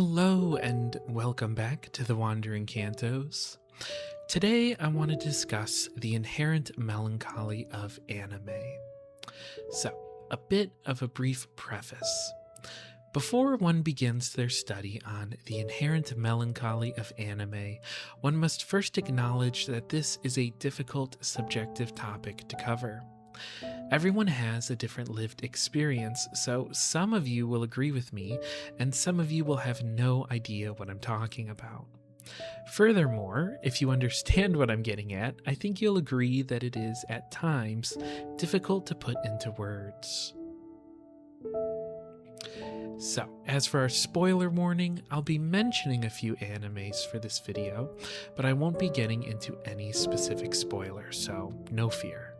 Hello and welcome back to the Wandering Cantos. Today I want to discuss the inherent melancholy of anime. So, a bit of a brief preface. Before one begins their study on the inherent melancholy of anime, one must first acknowledge that this is a difficult subjective topic to cover. Everyone has a different lived experience, so some of you will agree with me, and some of you will have no idea what I'm talking about. Furthermore, if you understand what I'm getting at, I think you'll agree that it is, at times, difficult to put into words. So, as for our spoiler warning, I'll be mentioning a few animes for this video, but I won't be getting into any specific spoilers, so no fear.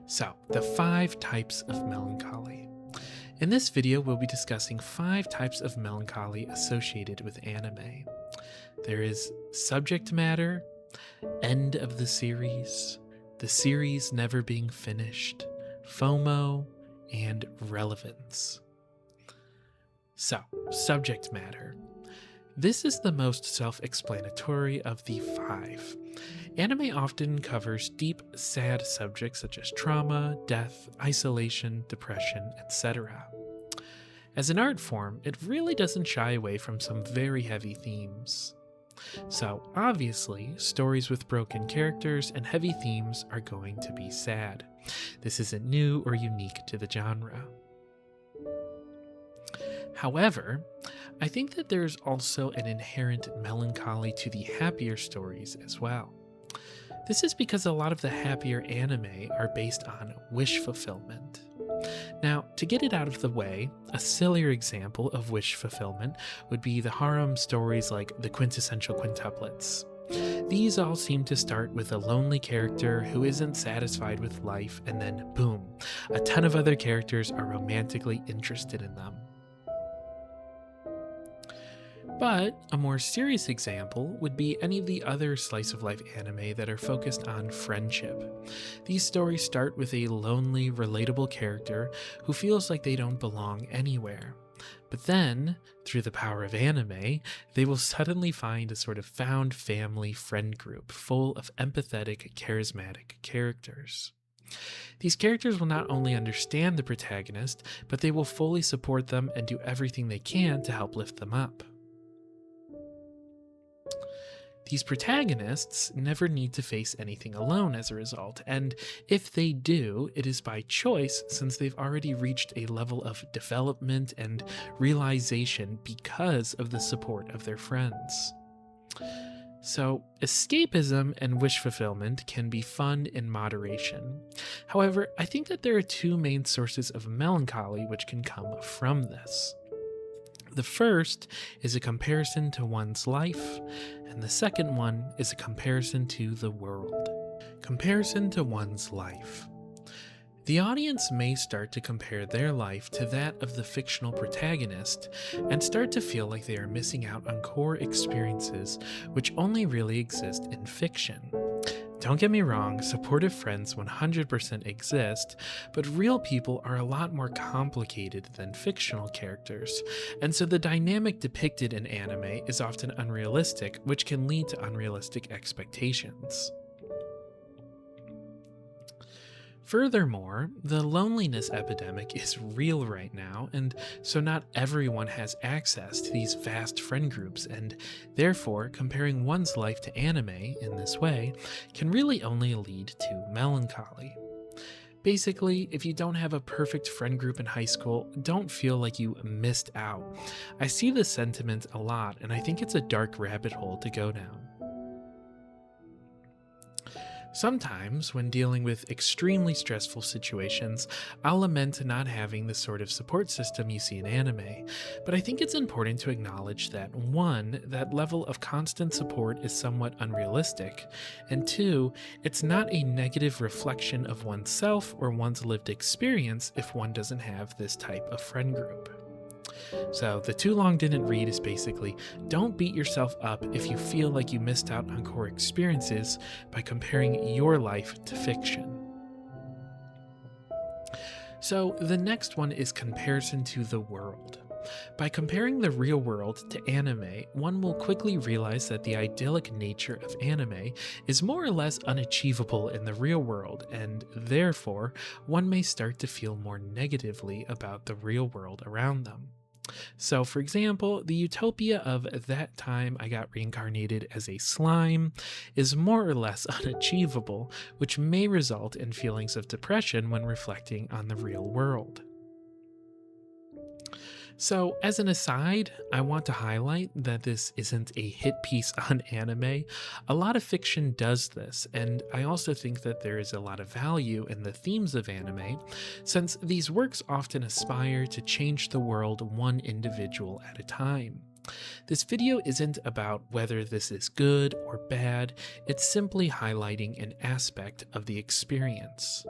So, the 5 types of melancholy. In this video, we'll be discussing 5 types of melancholy associated with anime. There is subject matter, end of the series never being finished, FOMO, and relevance. So, subject matter. This is the most self-explanatory of the 5. Anime often covers deep, sad subjects such as trauma, death, isolation, depression, etc. As an art form, it really doesn't shy away from some very heavy themes. So, obviously, stories with broken characters and heavy themes are going to be sad. This isn't new or unique to the genre. However, I think that there's also an inherent melancholy to the happier stories as well. This is because a lot of the happier anime are based on wish fulfillment. Now, to get it out of the way, a sillier example of wish fulfillment would be the harem stories like the quintessential quintuplets. These all seem to start with a lonely character who isn't satisfied with life, and then boom, a ton of other characters are romantically interested in them. But a more serious example would be any of the other slice-of-life anime that are focused on friendship. These stories start with a lonely, relatable character who feels like they don't belong anywhere. But then, through the power of anime, they will suddenly find a sort of found family friend group full of empathetic, charismatic characters. These characters will not only understand the protagonist, but they will fully support them and do everything they can to help lift them up. These protagonists never need to face anything alone as a result, and if they do, it is by choice since they've already reached a level of development and realization because of the support of their friends. So, escapism and wish fulfillment can be fun in moderation. However, I think that there are 2 main sources of melancholy which can come from this. The first is a comparison to one's life, and the second one is a comparison to the world. Comparison to one's life. The audience may start to compare their life to that of the fictional protagonist and start to feel like they are missing out on core experiences which only really exist in fiction. Don't get me wrong, supportive friends 100% exist, but real people are a lot more complicated than fictional characters, and so the dynamic depicted in anime is often unrealistic, which can lead to unrealistic expectations. Furthermore, the loneliness epidemic is real right now, and so not everyone has access to these vast friend groups, and therefore comparing one's life to anime in this way can really only lead to melancholy. Basically, if you don't have a perfect friend group in high school, don't feel like you missed out. I see this sentiment a lot, and I think it's a dark rabbit hole to go down. Sometimes, when dealing with extremely stressful situations, I'll lament not having the sort of support system you see in anime, but I think it's important to acknowledge that 1, that level of constant support is somewhat unrealistic, and 2, it's not a negative reflection of oneself or one's lived experience if one doesn't have this type of friend group. So the too long didn't read is basically, don't beat yourself up if you feel like you missed out on core experiences by comparing your life to fiction. So the next one is comparison to the world. By comparing the real world to anime, one will quickly realize that the idyllic nature of anime is more or less unachievable in the real world, and therefore, one may start to feel more negatively about the real world around them. So, for example, the utopia of that time I got reincarnated as a slime is more or less unachievable, which may result in feelings of depression when reflecting on the real world. So, as an aside, I want to highlight that this isn't a hit piece on anime. A lot of fiction does this, and I also think that there is a lot of value in the themes of anime, since these works often aspire to change the world one individual at a time. This video isn't about whether this is good or bad, it's simply highlighting an aspect of the experience.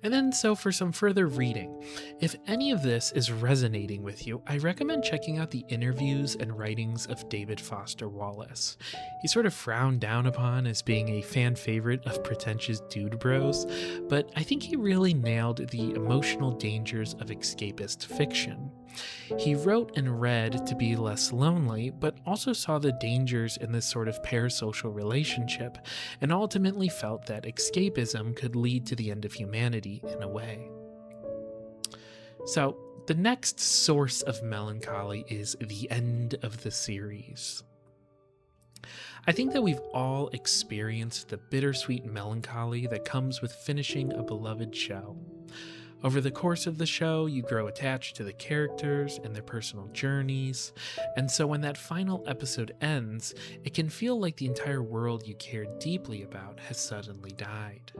And then, so for some further reading, if any of this is resonating with you, I recommend checking out the interviews and writings of David Foster Wallace. He's sort of frowned down upon as being a fan favorite of pretentious dude bros, but I think he really nailed the emotional dangers of escapist fiction. He wrote and read to be less lonely, but also saw the dangers in this sort of parasocial relationship, and ultimately felt that escapism could lead to the end of humanity in a way. So, the next source of melancholy is the end of the series. I think that we've all experienced the bittersweet melancholy that comes with finishing a beloved show. Over the course of the show, you grow attached to the characters and their personal journeys, and so when that final episode ends, it can feel like the entire world you cared deeply about has suddenly died.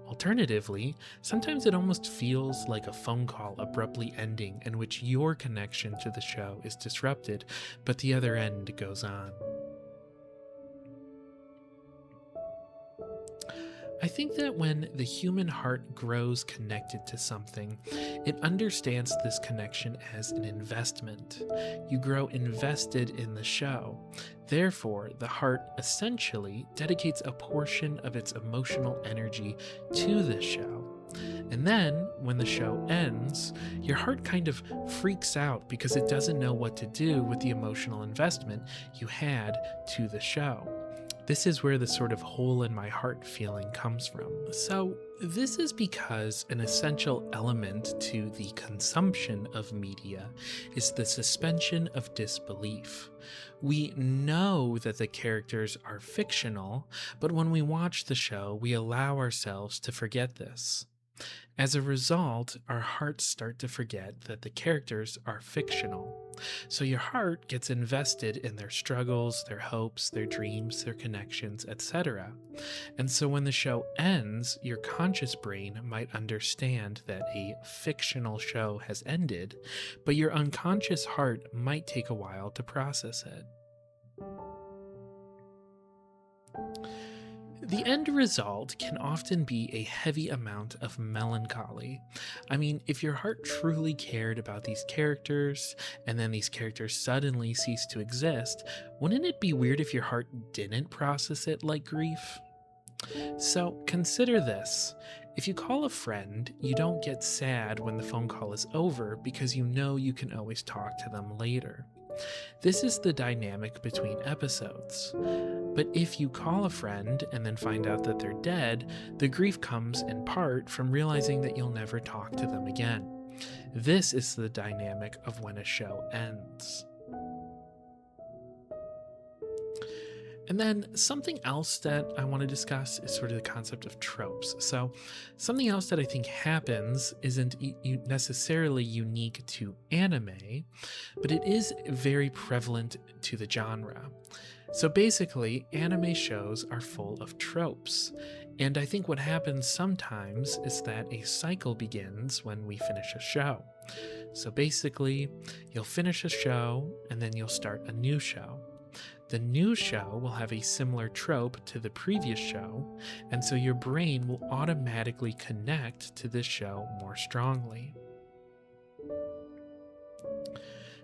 Alternatively, sometimes it almost feels like a phone call abruptly ending in which your connection to the show is disrupted, but the other end goes on. I think that when the human heart grows connected to something, it understands this connection as an investment. You grow invested in the show. Therefore, the heart essentially dedicates a portion of its emotional energy to the show. And then, when the show ends, your heart kind of freaks out because it doesn't know what to do with the emotional investment you had to the show. This is where the sort of hole in my heart feeling comes from. So, this is because an essential element to the consumption of media is the suspension of disbelief. We know that the characters are fictional, but when we watch the show, we allow ourselves to forget this. As a result, our hearts start to forget that the characters are fictional. So your heart gets invested in their struggles, their hopes, their dreams, their connections, etc. And so when the show ends, your conscious brain might understand that a fictional show has ended, but your unconscious heart might take a while to process it. The end result can often be a heavy amount of melancholy. I mean, if your heart truly cared about these characters, and then these characters suddenly cease to exist, wouldn't it be weird if your heart didn't process it like grief? So consider this. If you call a friend, you don't get sad when the phone call is over because you know you can always talk to them later. This is the dynamic between episodes. But if you call a friend and then find out that they're dead, the grief comes in part from realizing that you'll never talk to them again. This is the dynamic of when a show ends. And then something else that I want to discuss is sort of the concept of tropes. So something else that I think happens isn't necessarily unique to anime, but it is very prevalent to the genre. So basically, anime shows are full of tropes. And I think what happens sometimes is that a cycle begins when we finish a show. So basically, you'll finish a show and then you'll start a new show. The new show will have a similar trope to the previous show, and so your brain will automatically connect to this show more strongly.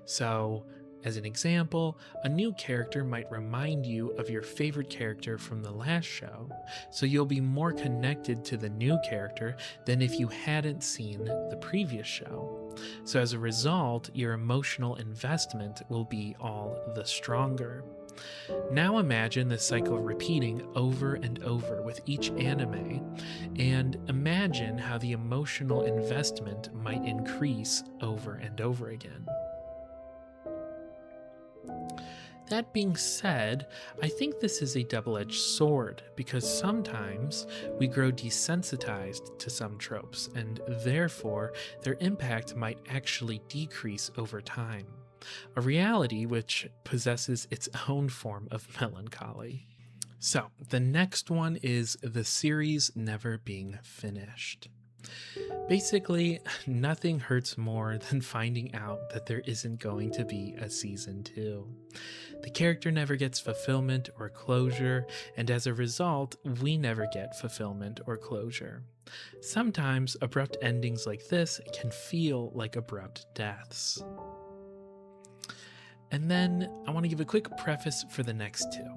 So, As an example, a new character might remind you of your favorite character from the last show, so you'll be more connected to the new character than if you hadn't seen the previous show. So as a result, your emotional investment will be all the stronger. Now imagine this cycle repeating over and over with each anime, and imagine how the emotional investment might increase over and over again. That being said, I think this is a double-edged sword because sometimes we grow desensitized to some tropes, and therefore their impact might actually decrease over time. A reality which possesses its own form of melancholy. So, the next one is the series never being finished. Basically, nothing hurts more than finding out that there isn't going to be a season 2. The character never gets fulfillment or closure, and as a result, we never get fulfillment or closure. Sometimes abrupt endings like this can feel like abrupt deaths. And then I want to give a quick preface for the next two.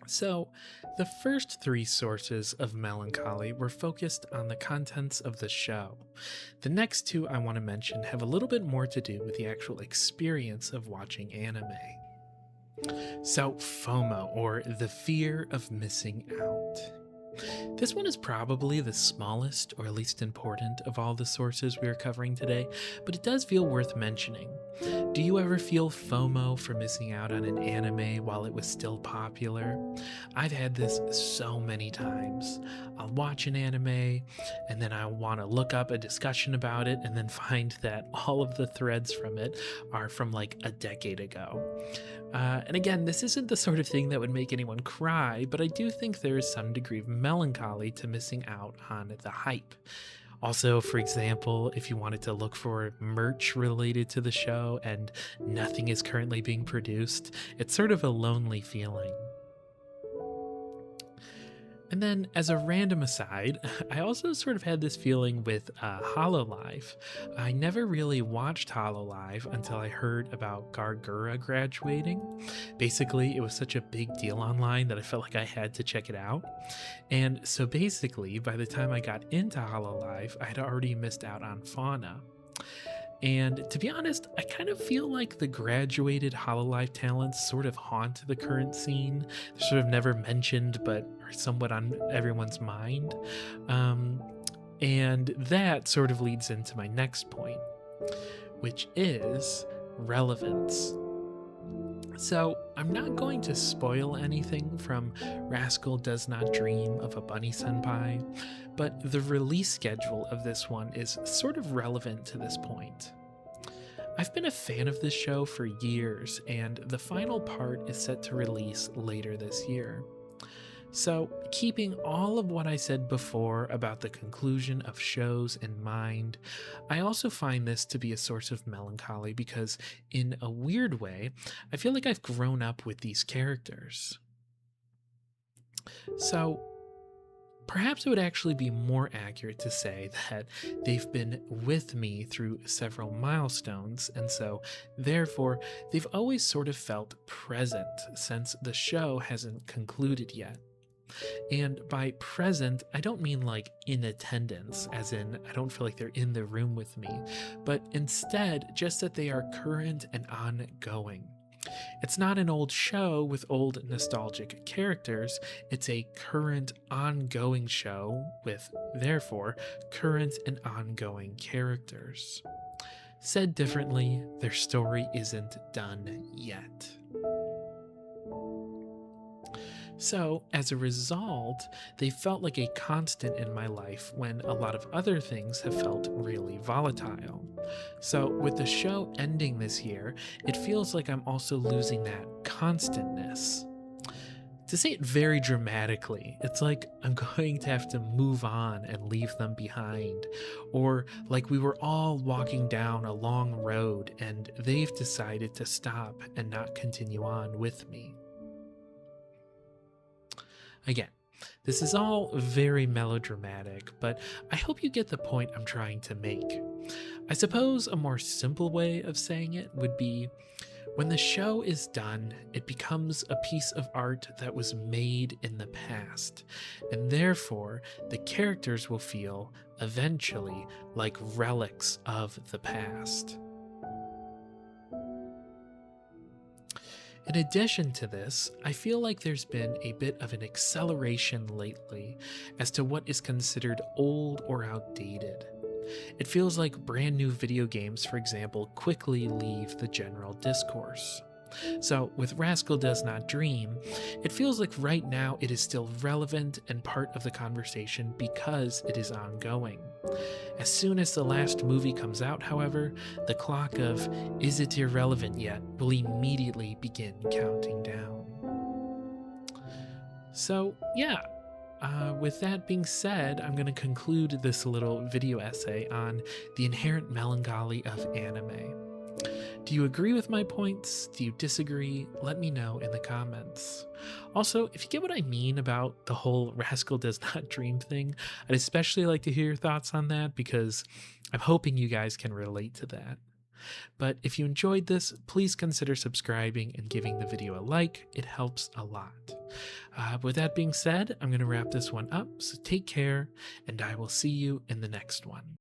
So, the first 3 sources of melancholy were focused on the contents of the show. The next 2 I want to mention have a little bit more to do with the actual experience of watching anime. So, FOMO, or the fear of missing out. This one is probably the smallest or least important of all the sources we are covering today, but it does feel worth mentioning. Do you ever feel FOMO for missing out on an anime while it was still popular? I've had this so many times. I'll watch an anime and then I want to look up a discussion about it and then find that all of the threads from it are from like a decade ago. And again, this isn't the sort of thing that would make anyone cry, but I do think there is some degree of melancholy to missing out on the hype. Also, for example, if you wanted to look for merch related to the show and nothing is currently being produced, it's sort of a lonely feeling. And then, as a random aside, I also sort of had this feeling with Hololive. I never really watched Hololive until I heard about Gargura graduating. Basically, it was such a big deal online that I felt like I had to check it out. And so basically, by the time I got into Hololive, I had already missed out on Fauna. And to be honest, I kind of feel like the graduated Hololive talents sort of haunt the current scene. They're sort of never mentioned, but are somewhat on everyone's mind. And that sort of leads into my next point, which is relevance. So, I'm not going to spoil anything from Rascal Does Not Dream of a Bunny Senpai, but the release schedule of this one is sort of relevant to this point. I've been a fan of this show for years, and the final part is set to release later this year. So, keeping all of what I said before about the conclusion of shows in mind, I also find this to be a source of melancholy because, in a weird way, I feel like I've grown up with these characters. So, perhaps it would actually be more accurate to say that they've been with me through several milestones, and so, therefore, they've always sort of felt present since the show hasn't concluded yet. And by present, I don't mean like in attendance, as in I don't feel like they're in the room with me, but instead just that they are current and ongoing. It's not an old show with old nostalgic characters, it's a current ongoing show with, therefore, current and ongoing characters. Said differently, their story isn't done yet. So, as a result, they felt like a constant in my life when a lot of other things have felt really volatile. So, with the show ending this year, it feels like I'm also losing that constantness. To say it very dramatically, it's like I'm going to have to move on and leave them behind. Or like we were all walking down a long road and they've decided to stop and not continue on with me. Again, this is all very melodramatic, but I hope you get the point I'm trying to make. I suppose a more simple way of saying it would be, When the show is done, it becomes a piece of art that was made in the past, and therefore the characters will feel, eventually, like relics of the past. In addition to this, I feel like there's been a bit of an acceleration lately as to what is considered old or outdated. It feels like brand new video games, for example, quickly leave the general discourse. So, with Rascal Does Not Dream, it feels like right now it is still relevant and part of the conversation because it is ongoing. As soon as the last movie comes out, however, the clock of "is it irrelevant yet" will immediately begin counting down. So, yeah, with that being said, I'm going to conclude this little video essay on the inherent melancholy of anime. Do you agree with my points? Do you disagree? Let me know in the comments. Also, if you get what I mean about the whole Rascal Does Not Dream thing, I'd especially like to hear your thoughts on that because I'm hoping you guys can relate to that. But if you enjoyed this, please consider subscribing and giving the video a like. It helps a lot. With that being said, I'm going to wrap this one up, so take care, and I will see you in the next one.